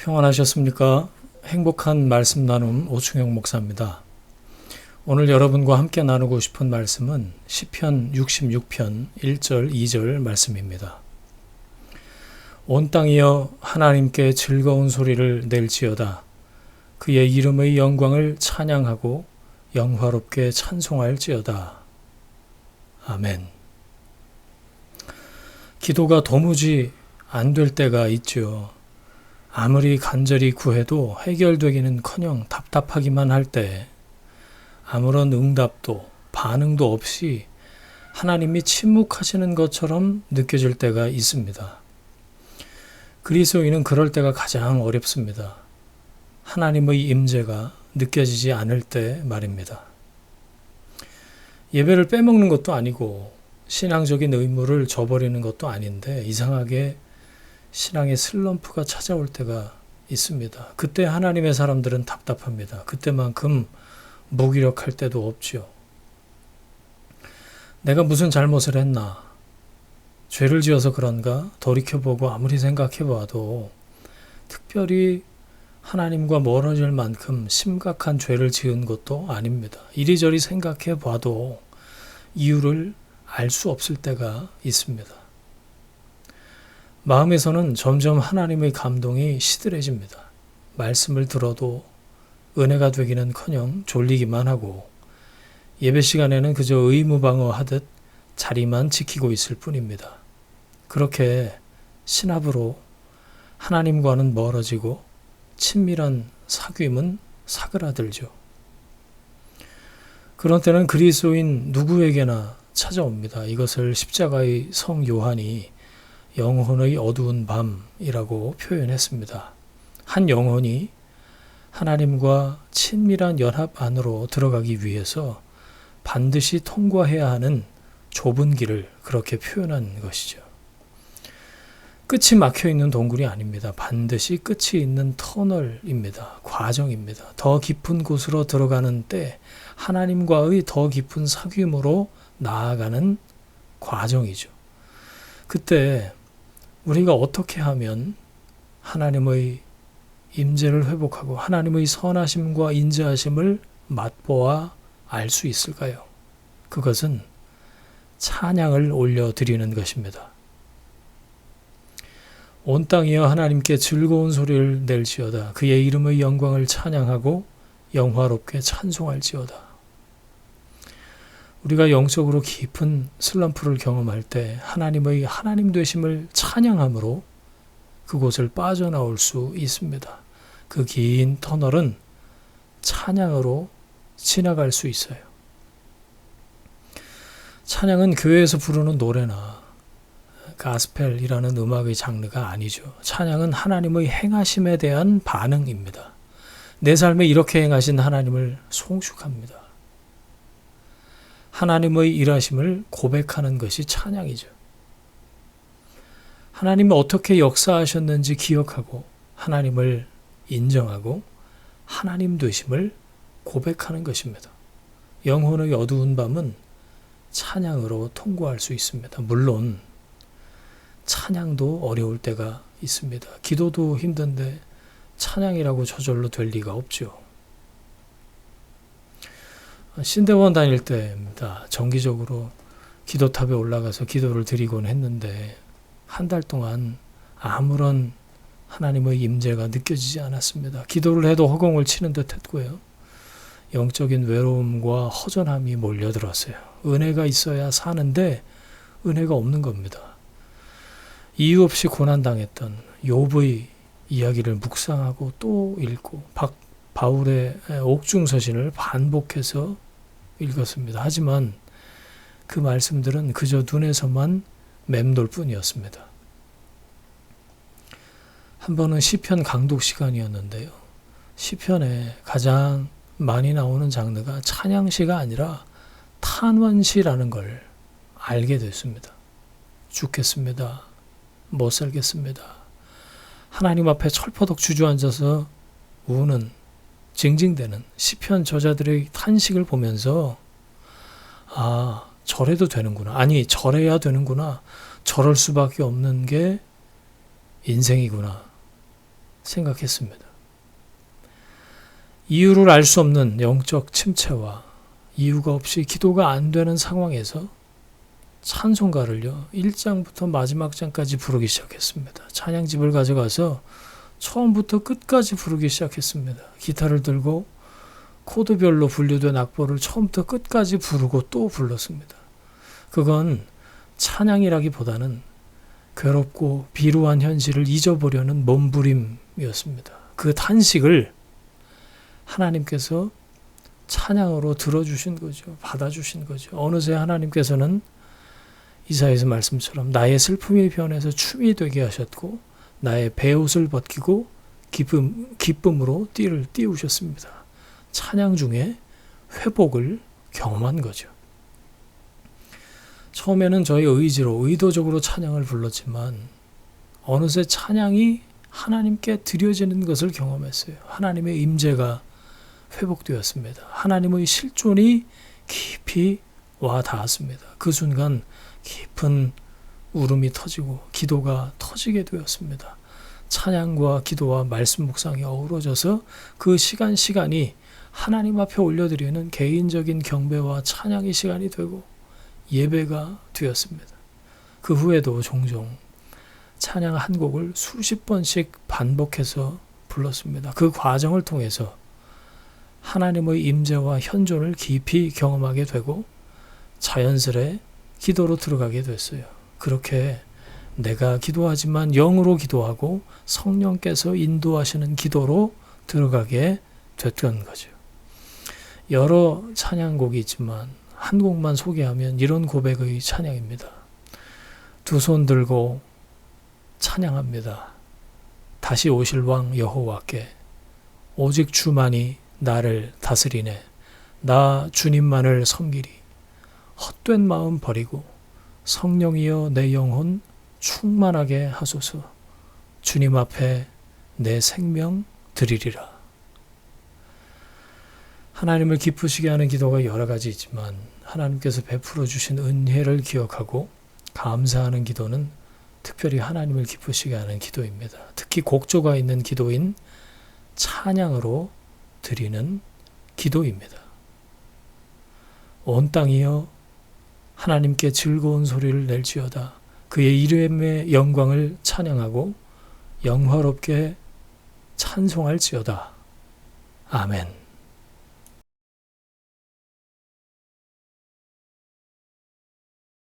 평안하셨습니까? 행복한 말씀 나눔 오충영 목사입니다. 오늘 여러분과 함께 나누고 싶은 말씀은 시편 66편 1절 2절 말씀입니다. 온 땅이여 하나님께 즐거운 소리를 낼지어다. 그의 이름의 영광을 찬양하고 영화롭게 찬송할지어다. 아멘. 기도가 도무지 안 될 때가 있죠. 아무리 간절히 구해도 해결되기는커녕 답답하기만 할 때, 아무런 응답도 반응도 없이 하나님이 침묵하시는 것처럼 느껴질 때가 있습니다. 그리스도인은 그럴 때가 가장 어렵습니다. 하나님의 임재가 느껴지지 않을 때 말입니다. 예배를 빼먹는 것도 아니고 신앙적인 의무를 저버리는 것도 아닌데 이상하게 신앙의 슬럼프가 찾아올 때가 있습니다. 그때 하나님의 사람들은 답답합니다. 그때만큼 무기력할 때도 없죠. 내가 무슨 잘못을 했나? 죄를 지어서 그런가? 돌이켜보고 아무리 생각해봐도 특별히 하나님과 멀어질 만큼 심각한 죄를 지은 것도 아닙니다. 이리저리 생각해봐도 이유를 알 수 없을 때가 있습니다. 마음에서는 점점 하나님의 감동이 시들해집니다. 말씀을 들어도 은혜가 되기는커녕 졸리기만 하고 예배 시간에는 그저 의무방어하듯 자리만 지키고 있을 뿐입니다. 그렇게 신압으로 하나님과는 멀어지고 친밀한 사귐은 사그라들죠. 그런 때는 그리스도인 누구에게나 찾아옵니다. 이것을 십자가의 성 요한이 영혼의 어두운 밤이라고 표현했습니다. 한 영혼이 하나님과 친밀한 연합 안으로 들어가기 위해서 반드시 통과해야 하는 좁은 길을 그렇게 표현한 것이죠. 끝이 막혀있는 동굴이 아닙니다. 반드시 끝이 있는 터널입니다. 과정입니다. 더 깊은 곳으로 들어가는 때 하나님과의 더 깊은 사귐으로 나아가는 과정이죠. 그때 우리가 어떻게 하면 하나님의 임재를 회복하고 하나님의 선하심과 인자하심을 맛보아 알 수 있을까요? 그것은 찬양을 올려드리는 것입니다. 온 땅이여 하나님께 즐거운 소리를 낼지어다. 그의 이름의 영광을 찬양하고 영화롭게 찬송할지어다. 우리가 영적으로 깊은 슬럼프를 경험할 때 하나님의 하나님 되심을 찬양함으로 그곳을 빠져나올 수 있습니다. 그 긴 터널은 찬양으로 지나갈 수 있어요. 찬양은 교회에서 부르는 노래나 가스펠이라는 음악의 장르가 아니죠. 찬양은 하나님의 행하심에 대한 반응입니다. 내 삶에 이렇게 행하신 하나님을 송축합니다. 하나님의 일하심을 고백하는 것이 찬양이죠. 하나님이 어떻게 역사하셨는지 기억하고 하나님을 인정하고 하나님 되심을 고백하는 것입니다. 영혼의 어두운 밤은 찬양으로 통과할 수 있습니다. 물론 찬양도 어려울 때가 있습니다. 기도도 힘든데 찬양이라고 저절로 될 리가 없죠. 신대원 다닐 때입니다. 정기적으로 기도탑에 올라가서 기도를 드리곤 했는데 한 달 동안 아무런 하나님의 임재가 느껴지지 않았습니다. 기도를 해도 허공을 치는 듯 했고요. 영적인 외로움과 허전함이 몰려들었어요. 은혜가 있어야 사는데 은혜가 없는 겁니다. 이유 없이 고난당했던 욥의 이야기를 묵상하고 또 읽고 바울의 옥중서신을 반복해서 읽었습니다. 하지만 그 말씀들은 그저 눈에서만 맴돌 뿐이었습니다. 한 번은 시편 강독 시간이었는데요. 시편에 가장 많이 나오는 장르가 찬양시가 아니라 탄원시라는 걸 알게 됐습니다. 죽겠습니다. 못 살겠습니다. 하나님 앞에 철퍼덕 주저앉아서 우는 징징대는 시편 저자들의 탄식을 보면서 저래도 되는구나. 아니 저래야 되는구나. 저럴 수밖에 없는 게 인생이구나. 생각했습니다. 이유를 알 수 없는 영적 침체와 이유가 없이 기도가 안 되는 상황에서 찬송가를요, 1장부터 마지막 장까지 부르기 시작했습니다. 찬양집을 가져가서 처음부터 끝까지 부르기 시작했습니다. 기타를 들고 코드별로 분류된 악보를 처음부터 끝까지 부르고 또 불렀습니다. 그건 찬양이라기보다는 괴롭고 비루한 현실을 잊어보려는 몸부림이었습니다. 그 탄식을 하나님께서 찬양으로 들어주신 거죠. 받아주신 거죠. 어느새 하나님께서는 이사야서 말씀처럼 나의 슬픔이 변해서 춤이 되게 하셨고 나의 베옷을 벗기고 기쁨으로 띠를 띄우셨습니다. 찬양 중에 회복을 경험한 거죠. 처음에는 저희 의지로 의도적으로 찬양을 불렀지만 어느새 찬양이 하나님께 드려지는 것을 경험했어요. 하나님의 임재가 회복되었습니다. 하나님의 실존이 깊이 와 닿았습니다. 그 순간 깊은 울음이 터지고 기도가 터지게 되었습니다. 찬양과 기도와 말씀 묵상이 어우러져서 그 시간이 하나님 앞에 올려드리는 개인적인 경배와 찬양의 시간이 되고 예배가 되었습니다. 그 후에도 종종 찬양 한 곡을 수십 번씩 반복해서 불렀습니다. 그 과정을 통해서 하나님의 임재와 현존을 깊이 경험하게 되고 자연스레 기도로 들어가게 됐어요. 그렇게 내가 기도하지만 영으로 기도하고 성령께서 인도하시는 기도로 들어가게 됐던 거죠. 여러 찬양곡이 있지만 한 곡만 소개하면 이런 고백의 찬양입니다. 두 손 들고 찬양합니다. 다시 오실 왕 여호와께 오직 주만이 나를 다스리네. 나 주님만을 섬기리. 헛된 마음 버리고 성령이여 내 영혼 충만하게 하소서. 주님 앞에 내 생명 드리리라. 하나님을 기쁘시게 하는 기도가 여러 가지 있지만 하나님께서 베풀어 주신 은혜를 기억하고 감사하는 기도는 특별히 하나님을 기쁘시게 하는 기도입니다. 특히 곡조가 있는 기도인 찬양으로 드리는 기도입니다. 온 땅이여 하나님께 즐거운 소리를 낼지어다. 그의 이름의 영광을 찬양하고 영화롭게 찬송할지어다. 아멘.